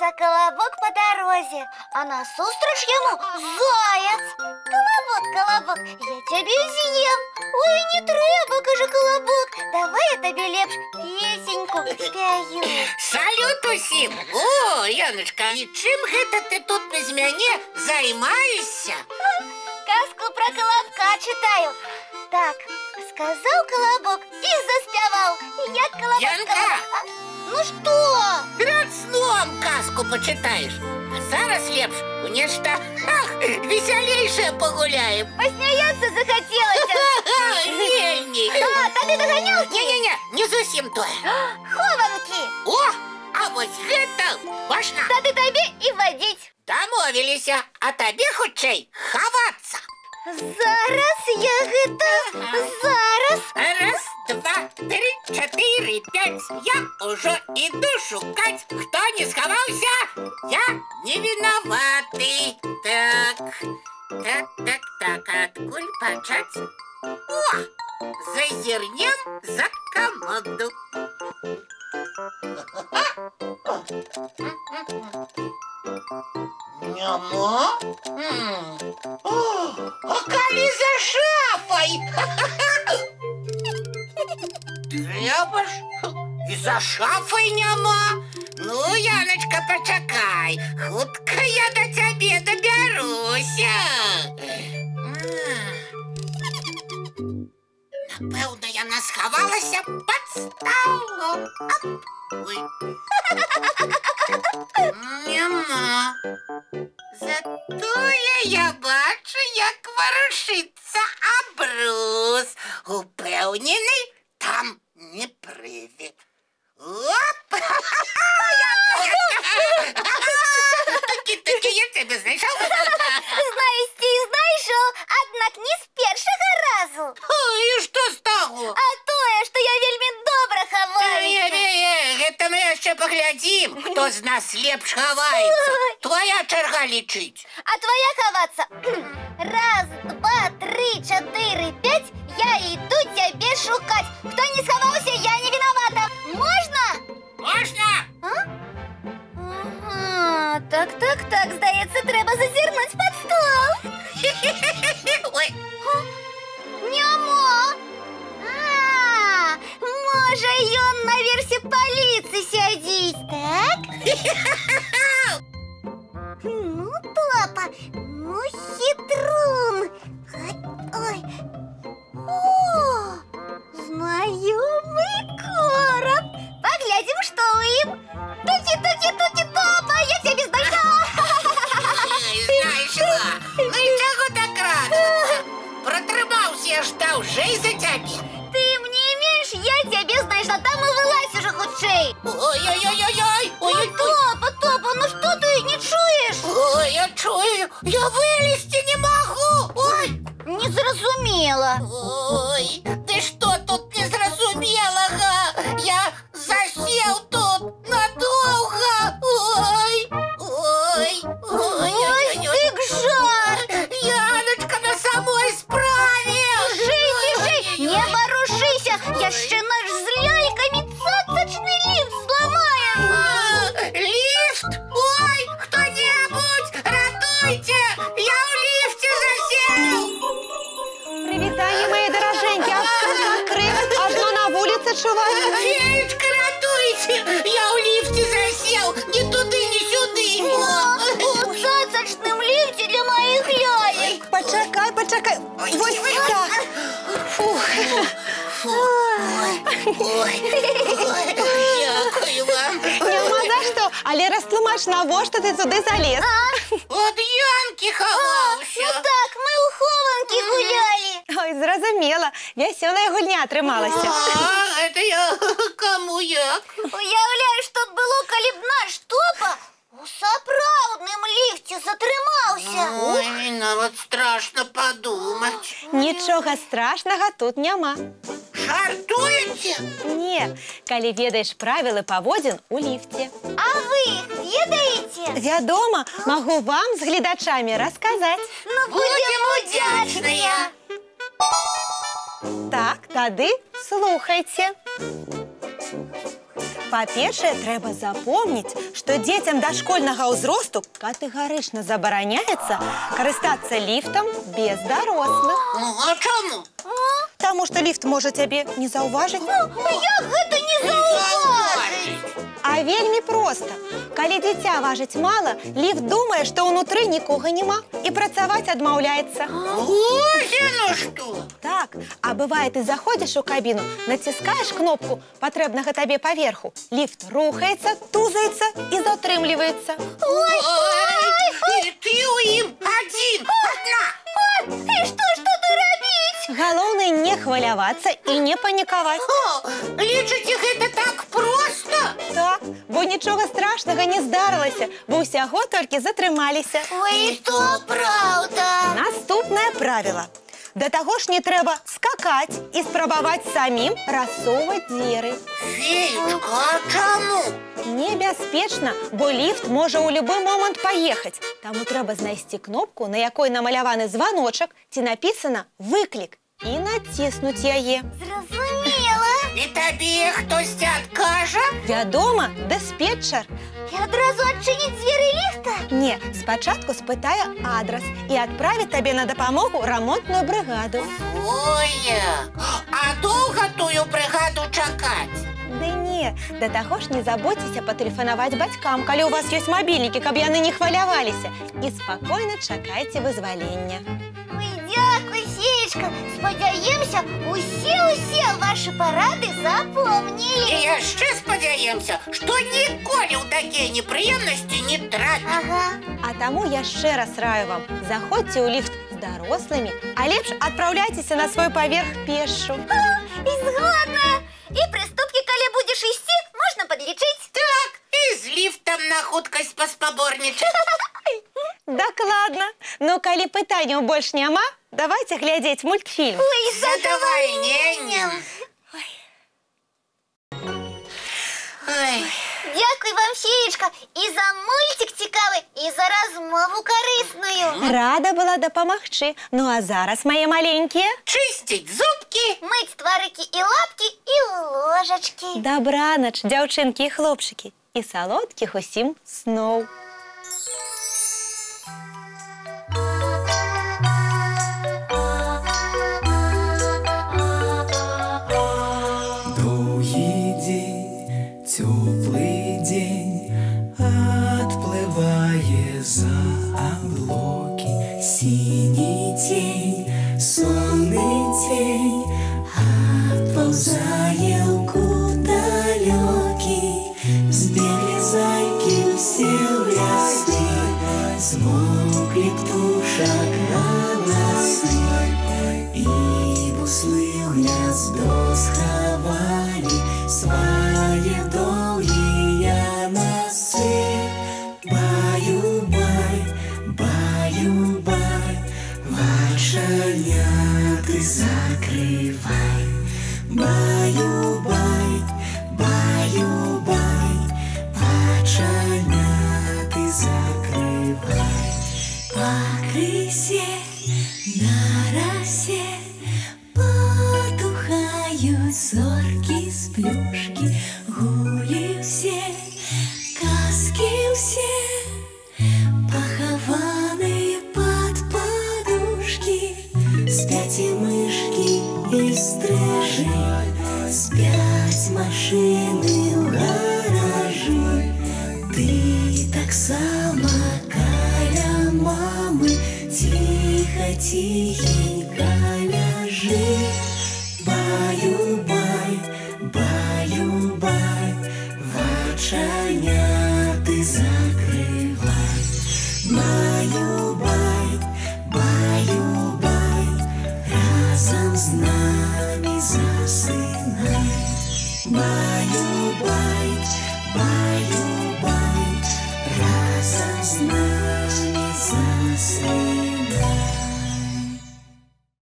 Несется колобок по дорозе, а насустрач ему заяц. Колобок, колобок, я тебе з'ем. Ой, не треба, каже колобок. Давай я тебе лепш песеньку спяю. Салют усім! О, Яночка, і чим гэта ти тут без мяне займаєшся? Казку про колобка читаю. Так, сказал колобок и заспевал. Я колобок, Янка! колобок. Ну что? Перед сном казку почитаєш. А зараз лепш у нешта веселейшее погуляем. Посмеяться захотелось. Вельми! А, тады догонялки. Не-не-не, не зусім тое. Хованки. О, а вось гэта важна. Тады тебе и водить. Дамовіліся, а табе хутчэй хавацца. Зараз я гэта, зараз. Раз, два, три, чотири, п'ять. Я уже іду шукать. Хто не сховався, я не виноватый. Так, откуль почать? О, зазирнем за комоду. Няма? А калі за шафой? Трэба ж, і за шафой няма. Ну, Яночка, пачакай, хутка я до цябе дабяруся. Напэўна, яна схавалася пад столом. Ой. Няма. Затое я бачу, як варушыцца абрус. Упэўнены, там не прывід. Оп! Такі я цябе знайшоў. Знайсці і знайшоў, аднак не з першага разу. І што з таго? А тое, што я вельмі добра хаваюся. Гэта мы яшчэ паглядзім, хто з нас лепш хаваецца. Твоя чарга лічыць. А твоя хавацца. Раз, два, три, чотири, пять. Я иду тебе шукать. Кто не сховался, я не виновата. Можно? Можна? Ага, так, здається, треба зазирнуть під стол. Ой. Нямо. А, може, ён наверсе полиции сядить, так? Ну, папа, ну, хитрун. Ой. О, знайомый короб. Поглядим, что им. Тути, папа, я тебя знайшла. Знайшла. Ну і чаго так радуецца? Протрымаўся я ж даўжэй за цябе. Ты мне меньш, я тебя знайшла. Там и вылазь уже хутчэй. Ой-ой-ой-ой-ой. Топа, ну что ты не чуешь? Ой, я чую, я вылезти не могу. Ой. Не зразумела. Ой, ты что тут не зразумелага? Я засел тут надолго. Ой, Ой, жар. Яночка на самой справе. Жи, не ворушися. Яшчэ наш з ляйками цацачный лифт сломаем. Лифт? Ой, кто-нибудь, ратуйте! Я в лифте засел! Привітання, мої дороженькі, а хто накрив? Аж на вулиці чуваю. Феечка, ратуйте! Я в лифте засел! Ни туди, ни сюди! У цацачном лифте для моих ляек. Почекай. Ось так. Фух. Дякую вам! Нема за що, але розтлумач, навошта ти сюди заліз? От Янки Ну ховався! так, мы у хованки гуляли. Ой, зрозуміла. Весела гульня трималася. А, это я кому як? Уявляю, что было, коли б наш Топа у сапраўдным лифте затрымаўся. Ой, нават страшно подумать. Нічого страшного тут няма. Жартуете? Не, калі ведаеш правілы паводзін у ліфце. А вы их ведаете? Вядома, магу вам з гледачамі расказаць. Ну, будем удзячныя. Так, тады слухайце. Па-першае, трэба запомніць, што дзецям дашкольнага ўзросту катэгарычна забараняецца карыстацца ліфтам без дарослых. Ну, а чаму? Таму што ліфт можа цябе не заўважыць. Як гэта не заўважыць? А вельмі проста. Калі дзіця важыць мала, ліфт думае, што ўнутры нікога няма і працаваць адмаўляецца. Ось яно што! Так, а бывае, ты заходзіш у кабіну, націскаеш кнопку патрэбнага табе паверху. Ліфт рухаецца, тузаецца і затрымліваецца. Ой, і ты ў ім адзін, адна! І што ты рабіць? Галоўнае не хвалявацца і не панікаваць. О, лічыце, гэта так проста? Так, бо нічога страшнага не здарылася, бо ўсяго толькі затрымаліся. Ой, то праўда. Наступнае правіла. Да таго ж не трэба скакаць і спрабаваць самім рассоўваць дзверы. Феечка, а чаму? Небяспечна, бо ліфт можа ў любы момант паехаць. Таму трэба знайсці кнопку, на якой намаляваны званочак ці напісана «Выклік» і націснуць яе. Зразумела. І табе хтосьці адкажа? Вядома, дыспетчар. І адразу адчыніць дзверы ліфта? Не, спачатку спытае адрас і адправіць табе на дапамогу рамонтную брыгаду. Ой, а доўга тую брыгаду чакаць? Ды не, да таго ж не забудзьцеся патэлефанаваць бацькам, калі ў вас ёсць мабільнікі, каб яны не хваляваліся. І спакойна чакайце вызвалення. Ой, дзякуй, феечка. Спадзяемся, усе вашы парады запомнілі. І яшчэ спадзяемся, што ніколі ў такія непрыемнасці не трапім. Ага. А таму яшчэ раз раю вам, заходзьце ў ліфт з дарослымі, а лепш адпраўляйцеся на свой паверх пешшу. І згодна. І прыступкі, калі будзеш ісці, можна падлічыць. Так, і з ліфтам на хуткасць паспаборнічаць. Дакладна. Ну, калі пытанняў больш няма, давайце глядзець мультфільм. Ой, З задавальненнем. Ой. Дякуй вам, феечка, і за мультик цікавы, і за размову карысную. Рада была дапамагчы. Ну, а зараз, мае маленькія, Чысціць зубкі. Мыць тварыкі і лапкі, і ложачкі. дабранач, дзяўчынкі і хлопчыкі, і салодкіх усім сноў. Теплый день отплывая за облаки, синий тень, сонный тень отползая в далекий. Сбегли зайки все в леске, смолкли птушек голосы, и буслы в гнездо сховали свои долгие носы. Баю-бай, баю-бай, вачаняты закрывай. Баю-бай, баю-бай, вачаняты закрывай. По крысе на росе потухают зорки с плюшки, гули все, каски все, похованы под подушки. Спят и мышки, и стрижи, спят машины в гаражи. Ты так само, каля мамы, тихо-тихенько ляжи. Баю-бай, баю-бай, вачаняты закрывай. Баю-бай, баю-бай, разом с нами засынай. Баю-бай, баю-бай, разом с нами.